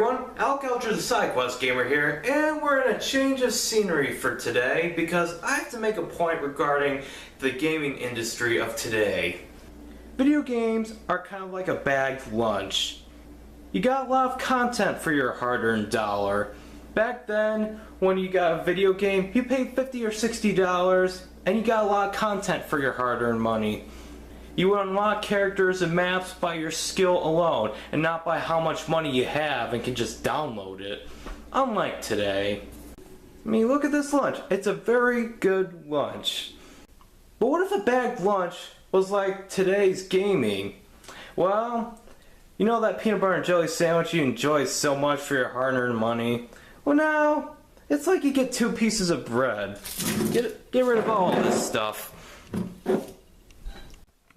everyone, Alec Alger the SideQuest Gamer here, and we're in a change of scenery for today because I have to make a point regarding the gaming industry of today. Video games are kind of like a bagged lunch. You got a lot of content for your hard-earned dollar. Back then, when you got a video game, you paid $50 or $60 and you got a lot of content for your hard-earned money. You would unlock characters and maps by your skill alone, and not by how much money you have and can just download it. Unlike today. I mean, look at this lunch. It's a very good lunch. But what if a bagged lunch was like today's gaming? Well, you know that peanut butter and jelly sandwich you enjoy so much for your hard-earned money? Well, now, it's like you get 2 pieces of bread. Get rid of all this stuff.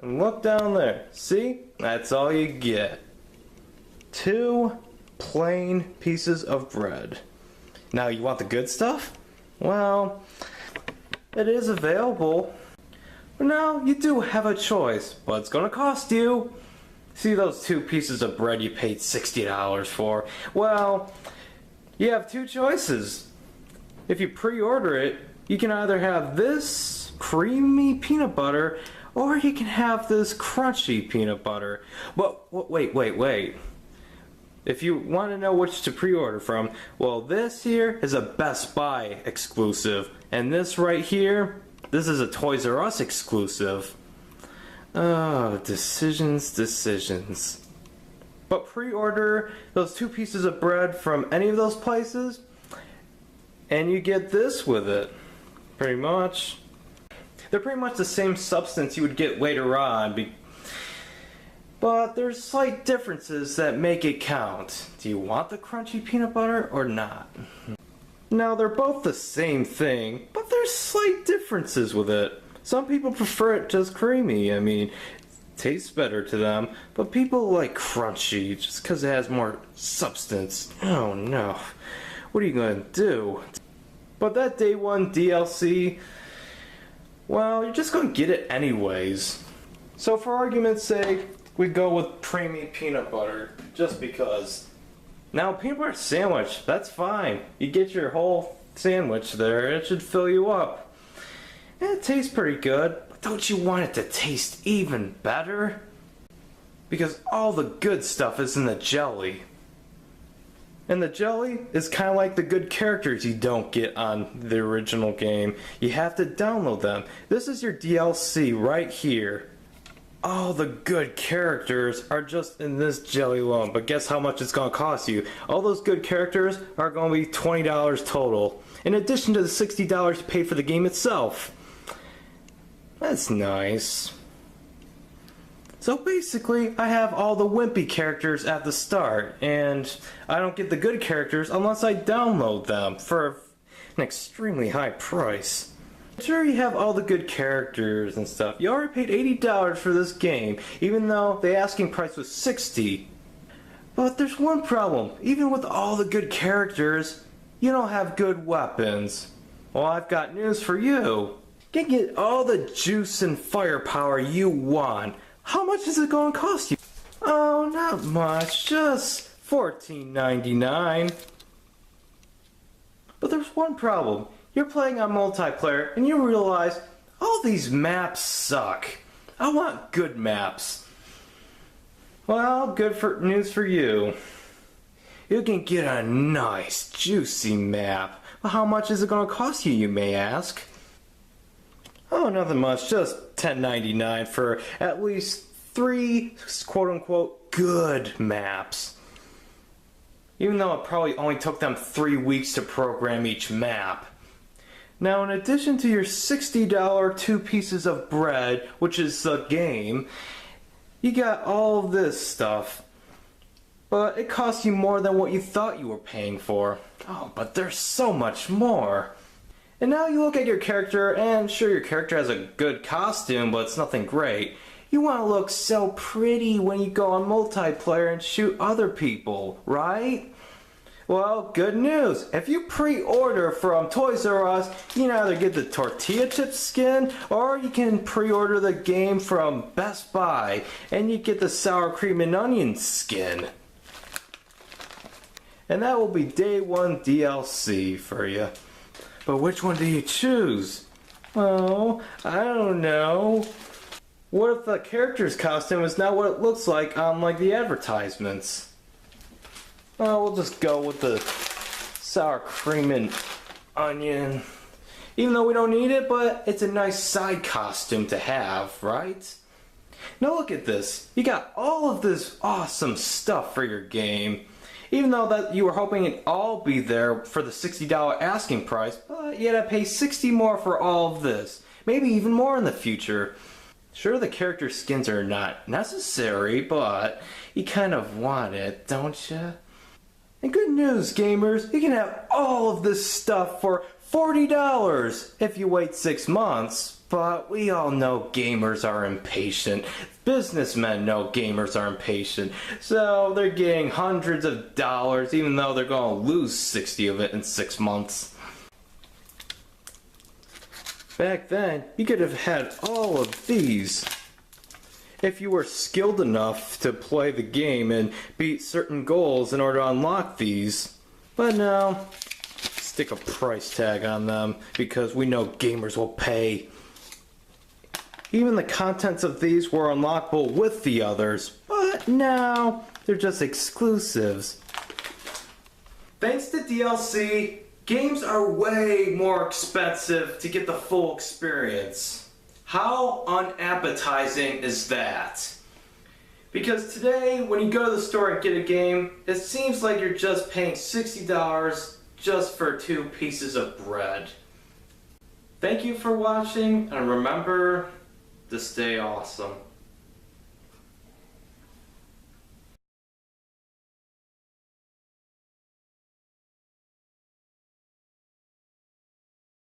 And look down there. See? That's all you get. 2 plain pieces of bread. Now, you want the good stuff? Well, it is available. But now, you do have a choice, but it's gonna cost you. See those 2 pieces of bread you paid $60 for? Well, you have 2 choices. If you pre-order it, you can either have this creamy peanut butter, or you can have this crunchy peanut butter. But wait. If you want to know which to pre-order from, well, this here is a Best Buy exclusive. And this right here, this is a Toys R Us exclusive. Oh, decisions. But pre-order those 2 pieces of bread from any of those places, and you get this with it. Pretty much. They're pretty much the same substance you would get later on, but there's slight differences that make it count. Do you want the crunchy peanut butter or not? Now, they're both the same thing, but there's slight differences with it. Some people prefer it just creamy. I mean, it tastes better to them, but people like crunchy just because it has more substance. Oh no, what are you going to do? But that day 1 DLC, well, you're just going to get it anyways. So for argument's sake, we go with creamy peanut butter, just because. Now, peanut butter sandwich, that's fine. You get your whole sandwich there, it should fill you up. And it tastes pretty good, but don't you want it to taste even better? Because all the good stuff is in the jelly. And the jelly is kind of like the good characters you don't get on the original game. You have to download them. This is your DLC right here. All the good characters are just in this jelly alone. But guess how much it's going to cost you? All those good characters are going to be $20 total. In addition to the $60 you pay for the game itself. That's nice. So basically, I have all the wimpy characters at the start, and I don't get the good characters unless I download them for an extremely high price. Sure, you have all the good characters and stuff. You already paid $80 for this game, even though the asking price was $60. But there's one problem. Even with all the good characters, you don't have good weapons. Well, I've got news for you. You can get all the juice and firepower you want. How much is it going to cost you? Oh, not much, just $14.99. But there's one problem. You're playing on multiplayer and you realize all these maps suck. I want good maps. Well, news for you. You can get a nice, juicy map. But how much is it going to cost you, you may ask? Oh, nothing much, just $10.99 for at least 3 quote-unquote good maps. Even though it probably only took them 3 weeks to program each map. Now, in addition to your $60 2 pieces of bread, which is the game, you got all of this stuff. But it costs you more than what you thought you were paying for. Oh, but there's so much more. And now you look at your character, and sure, your character has a good costume, but it's nothing great. You want to look so pretty when you go on multiplayer and shoot other people, right? Well, good news. If you pre-order from Toys R Us, you can either get the tortilla chip skin, or you can pre-order the game from Best Buy, and you get the sour cream and onion skin. and that will be day 1 DLC for you. But which one do you choose? Oh, I don't know. What if the character's costume is not what it looks like on like the advertisements? Oh, we'll just go with the sour cream and onion. Even though we don't need it, but it's a nice side costume to have, right? Now look at this. You got all of this awesome stuff for your game. Even though that you were hoping it'd all be there for the $60 asking price, but you had to pay $60 more for all of this. Maybe even more in the future. Sure, the character skins are not necessary, but you kind of want it, don't you? And good news, gamers, you can have all of this stuff for $40 if you wait 6 months. But we all know gamers are impatient. Businessmen know gamers are impatient. So they're getting hundreds of dollars even though they're going to lose 60 of it in 6 months. Back then, you could have had all of these if you were skilled enough to play the game and beat certain goals in order to unlock these. But no, stick a price tag on them because we know gamers will pay. Even the contents of these were unlockable with the others, but now they're just exclusives. Thanks to DLC, games are way more expensive to get the full experience. How unappetizing is that? Because today, when you go to the store and get a game, it seems like you're just paying $60 just for 2 pieces of bread. Thank you for watching, and remember to stay awesome.